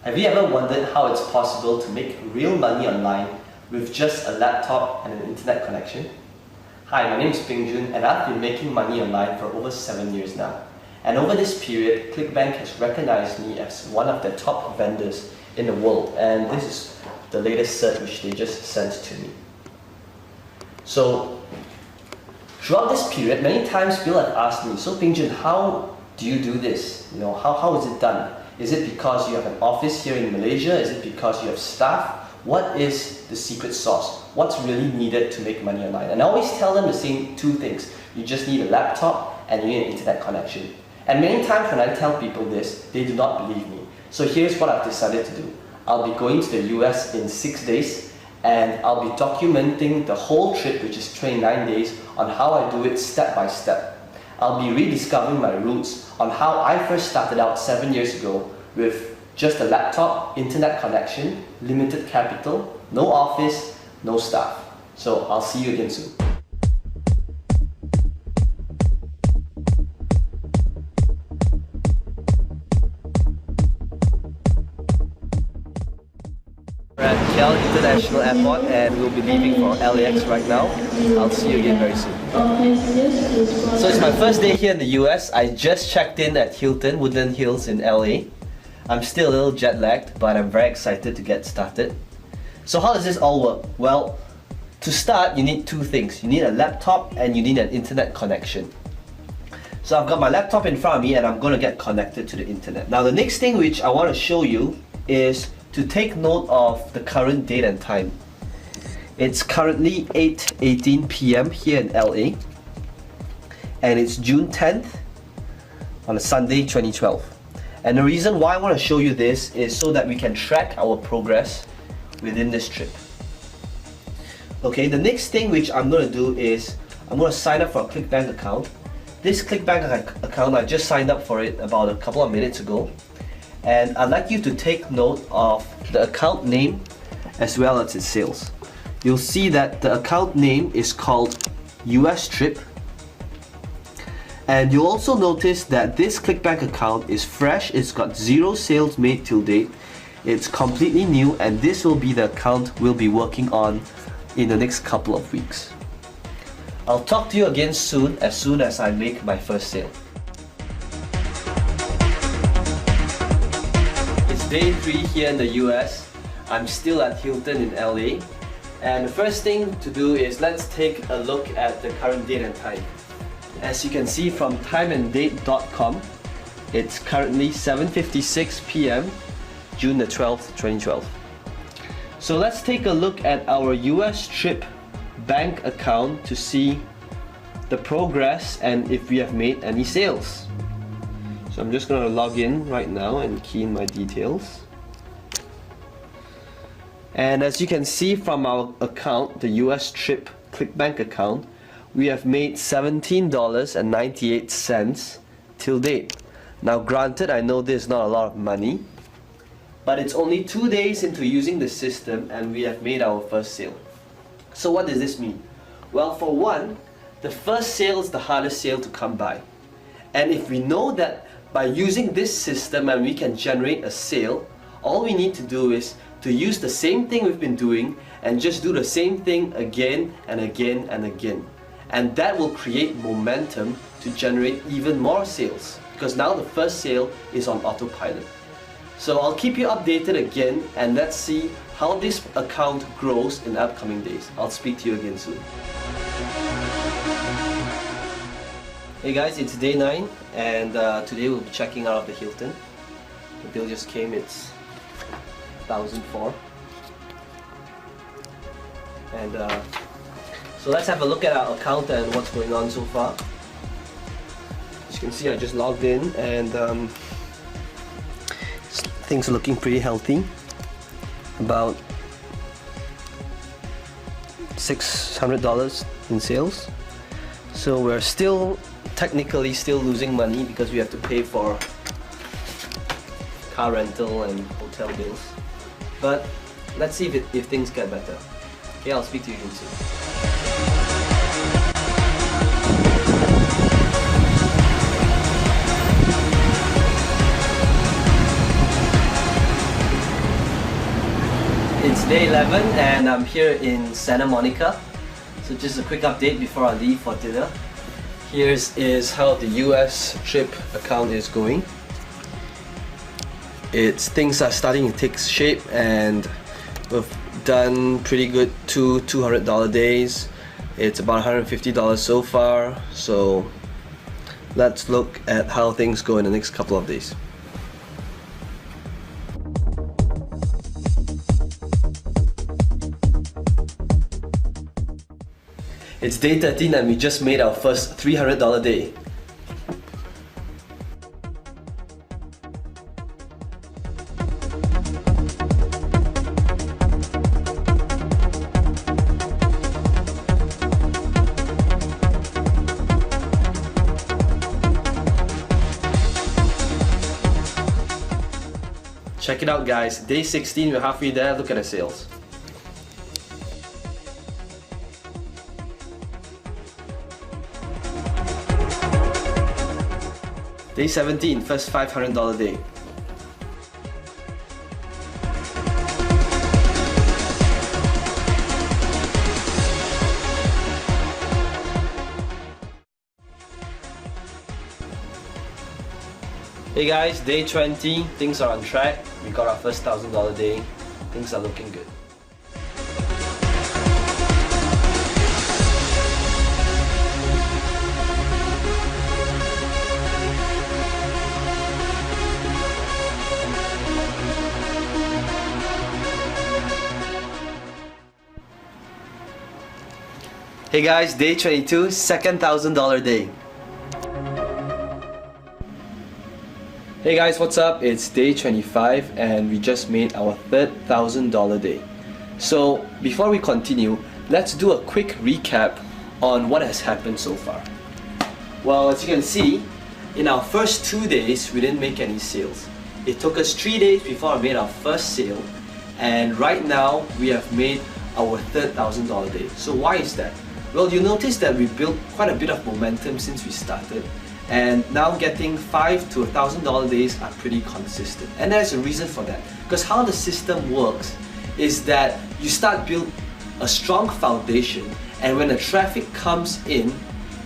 Have you ever wondered how it's possible to make real money online with just a laptop and an internet connection? Hi, my name is Ping Jun and I've been making money online for over 7 years now. And over this period, ClickBank has recognized me as one of their top vendors in the world, and this is the latest cert which they just sent to me. So, throughout this period, many times people have asked me, so Ping Jun, how do you do this? How is it done? Is it because you have an office here in Malaysia? Is it because you have staff? What is the secret sauce? What's really needed to make money online? And I always tell them the same two things. You just need a laptop and you need an internet connection. And many times when I tell people this, they do not believe me. So here's what I've decided to do. I'll be going to the US in 6 days and I'll be documenting the whole trip, which is 29 days, on how I do it step by step. I'll be rediscovering my roots on how I first started out 7 years ago with just a laptop, internet connection, limited capital, no office, no staff. So I'll see you again soon. We're at KL International Airport and we'll be leaving for LAX right now. I'll see you again very soon. So it's my first day here in the US. I just checked in at Hilton, Woodland Hills in LA. I'm still a little jet lagged, but I'm very excited to get started. So how does this all work? Well, to start you need two things. You need a laptop and you need an internet connection. So I've got my laptop in front of me and I'm going to get connected to the internet. Now the next thing which I want to show you is to take note of the current date and time. It's currently 8:18 p.m. here in LA and it's June 10th on a Sunday 2012. And the reason why I want to show you this is so that we can track our progress within this trip. Okay, the next thing which I'm going to do is I'm going to sign up for a ClickBank account. This ClickBank account, I just signed up for it about a couple of minutes ago. And I'd like you to take note of the account name as well as its sales. You'll see that the account name is called US Trip. And you'll also notice that this ClickBank account is fresh. It's got 0 sales made till date. It's completely new and this will be the account we'll be working on in the next couple of weeks. I'll talk to you again soon as I make my first sale. It's day 3 here in the US. I'm still at Hilton in LA. And the first thing to do is let's take a look at the current date and time. As you can see from timeanddate.com, it's currently 7:56 p.m. June the 12th, 2012. So let's take a look at our US Trip bank account to see the progress and if we have made any sales. So I'm just going to log in right now and key in my details. And as you can see from our account, the US Trip ClickBank account, we have made $17.98 till date. Now granted, I know this is not a lot of money, but it's only 2 days into using the system and we have made our first sale. So what does this mean? Well, for one, the first sale is the hardest sale to come by. And if we know that by using this system and we can generate a sale, all we need to do is to use the same thing we've been doing and just do the same thing again and again and again. And that will create momentum to generate even more sales, because now the first sale is on autopilot. So I'll keep you updated again and let's see how this account grows in the upcoming days. I'll speak to you again soon. Hey guys, it's day 9 and today we'll be checking out of the Hilton. The bill just came, it's 1,004. And so let's have a look at our account and what's going on so far. As you can see, I just logged in and things are looking pretty healthy. About $600 in sales. So we're technically still losing money because we have to pay for car rental and hotel bills. But let's see if things get better. Okay, I'll speak to you again soon. It's day 11 and I'm here in Santa Monica. So just a quick update before I leave for dinner. Here's how the US trip account is going. Things are starting to take shape and we've done pretty good $200 days. It's about $150 so far. So let's look at how things go in the next couple of days. It's day 13 and we just made our first $300 day. Check it out guys, day 16, we're halfway there, look at the sales. Day 17, first $500 day. Hey guys, day 20, things are on track. We got our first $1,000 day. Things are looking good. Hey guys, day 22, second $1,000 day. Hey guys, what's up? It's day 25 and we just made our third $1,000 day. So before we continue, let's do a quick recap on what has happened so far. Well, as you can see, in our first 2 days, we didn't make any sales. It took us 3 days before I made our first sale, and right now we have made our third $1,000 day. So why is that? Well, you notice that we built quite a bit of momentum since we started, and now getting $5 to $1,000 days are pretty consistent. And there's a reason for that, because how the system works is that you start build a strong foundation, and when the traffic comes in,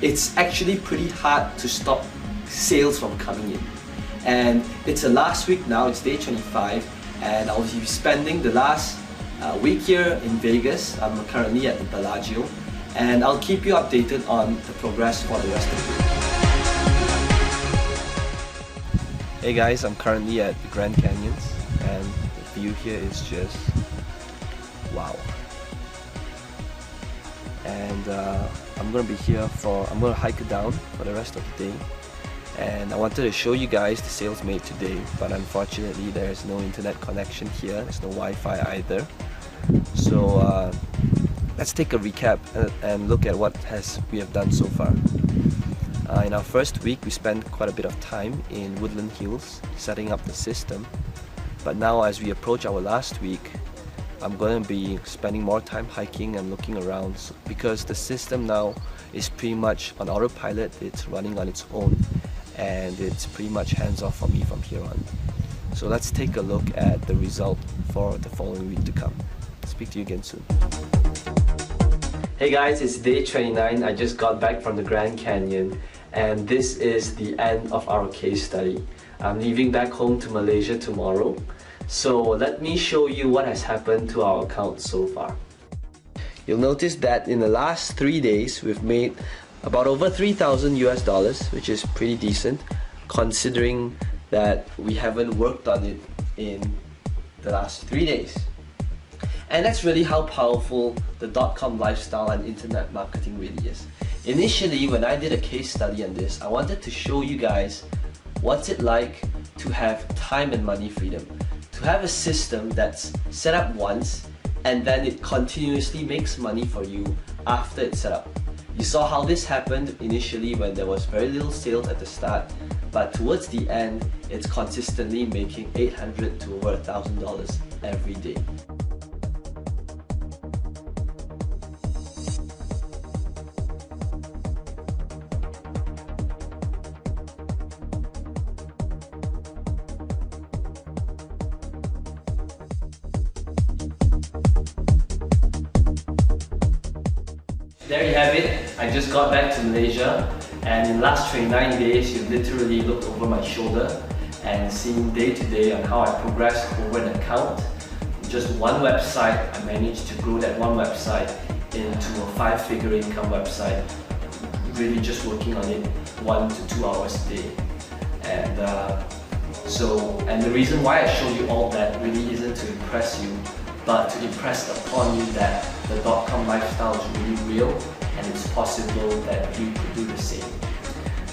it's actually pretty hard to stop sales from coming in. And it's the last week now, it's day 25, and I'll be spending the last week here in Vegas. I'm currently at the Bellagio, and I'll keep you updated on the progress for the rest of the week. Hey guys, I'm currently at the Grand Canyons and the view here is just wow. And I'm gonna be here I'm gonna hike it down for the rest of the day. And I wanted to show you guys the sales made today, but unfortunately there's no internet connection here, there's no Wi-Fi either. So let's take a recap and look at what we have done so far. In our first week, we spent quite a bit of time in Woodland Hills setting up the system. But now as we approach our last week, I'm going to be spending more time hiking and looking around because the system now is pretty much on autopilot. It's running on its own and it's pretty much hands-off for me from here on. So let's take a look at the result for the following week to come. Speak to you again soon. Hey guys, it's day 29. I just got back from the Grand Canyon and this is the end of our case study. I'm leaving back home to Malaysia tomorrow. So let me show you what has happened to our account so far. You'll notice that in the last 3 days, we've made about over $3,000 US, which is pretty decent considering that we haven't worked on it in the last 3 days. And that's really how powerful the .com lifestyle and internet marketing really is. Initially, when I did a case study on this, I wanted to show you guys what's it like to have time and money freedom. To have a system that's set up once and then it continuously makes money for you after it's set up. You saw how this happened initially when there was very little sales at the start, but towards the end, it's consistently making $800 to over $1,000 every day. there you have it. I just got back to Malaysia, and in the last 29 days, you literally looked over my shoulder and seen day to day on how I progressed over an account. Just one website, I managed to grow that one website into a 5-figure income website, really just working on it 1 to 2 hours a day. And the reason why I show you all that really isn't to impress you, but to impress upon you that the .com lifestyle is really real and it's possible that you could do the same.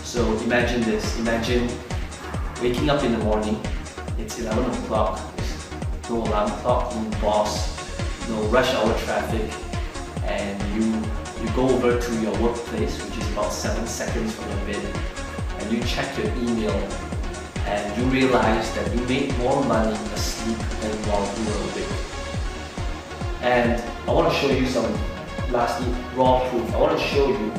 So imagine this, imagine waking up in the morning, it's 11 o'clock, no alarm clock, no boss, no rush hour traffic, and you go over to your workplace, which is about 7 seconds from your bed, and you check your email, and you realize that you made more money asleep than while you were awake. And I want to show you some lastly raw proof. I want to show you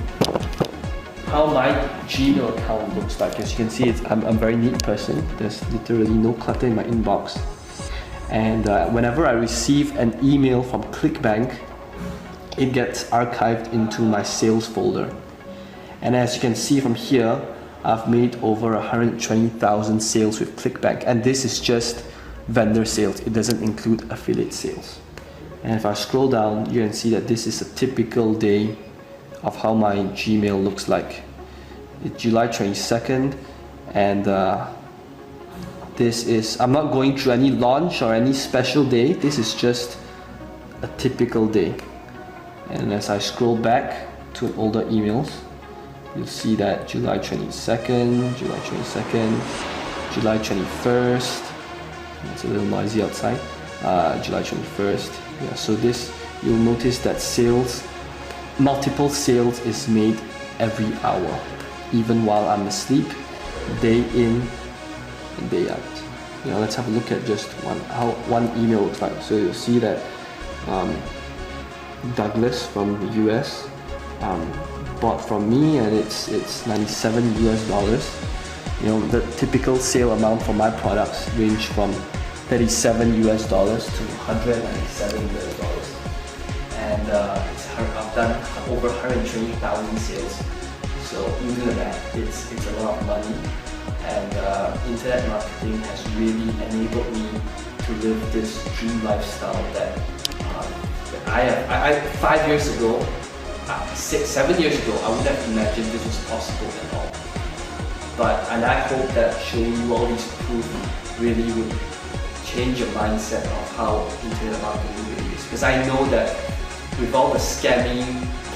how my Gmail account looks like. As you can see, I'm a very neat person. There's literally no clutter in my inbox. And whenever I receive an email from ClickBank, it gets archived into my sales folder. And as you can see from here, I've made over 120,000 sales with ClickBank, and this is just vendor sales. It doesn't include affiliate sales. And if I scroll down, you can see that this is a typical day of how my Gmail looks like. It's July 22nd, and this is, I'm not going through any launch or any special day. This is just a typical day. And as I scroll back to older emails, you'll see that July 22nd, July 22nd, July 21st, it's a little noisy outside, July 21st, yeah, so this, you'll notice that sales, multiple sales is made every hour, even while I'm asleep, day in and day out. You know, let's have a look at just how one email looks like. So you'll see that Douglas from the US bought from me, and it's 97 US dollars. You know, the typical sale amount for my products range from 37 US dollars to 197 US dollars. And I've done over 120,000 sales. So you do that, it's a lot of money. And internet marketing has really enabled me to live this dream lifestyle that I 5 years ago, 7 years ago, I wouldn't have imagined this was possible at all. And I hope that showing you all these proof really would change your mindset of how internet marketing really is. Because I know that with all the scammy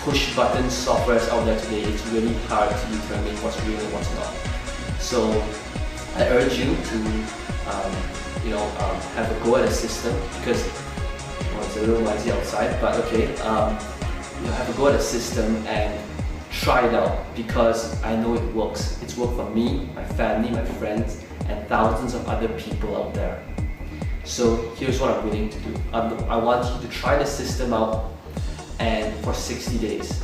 push button softwares out there today, it's really hard to determine what's real and what's not. So I urge you to have a go at a system, because it's a little noisy outside, but okay, have a go at a system and try it out, because I know it works. It's worked for me, my family, my friends, and thousands of other people out there. So here's what I'm willing to do. I want you to try the system out, and for 60 days.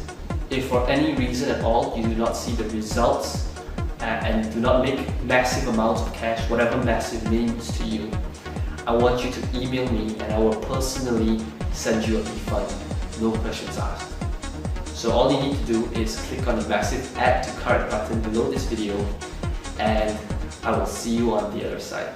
If for any reason at all you do not see the results and do not make massive amounts of cash, whatever massive means to you, I want you to email me and I will personally send you a refund, no questions asked. So all you need to do is click on the massive add to cart button below this video, and I will see you on the other side.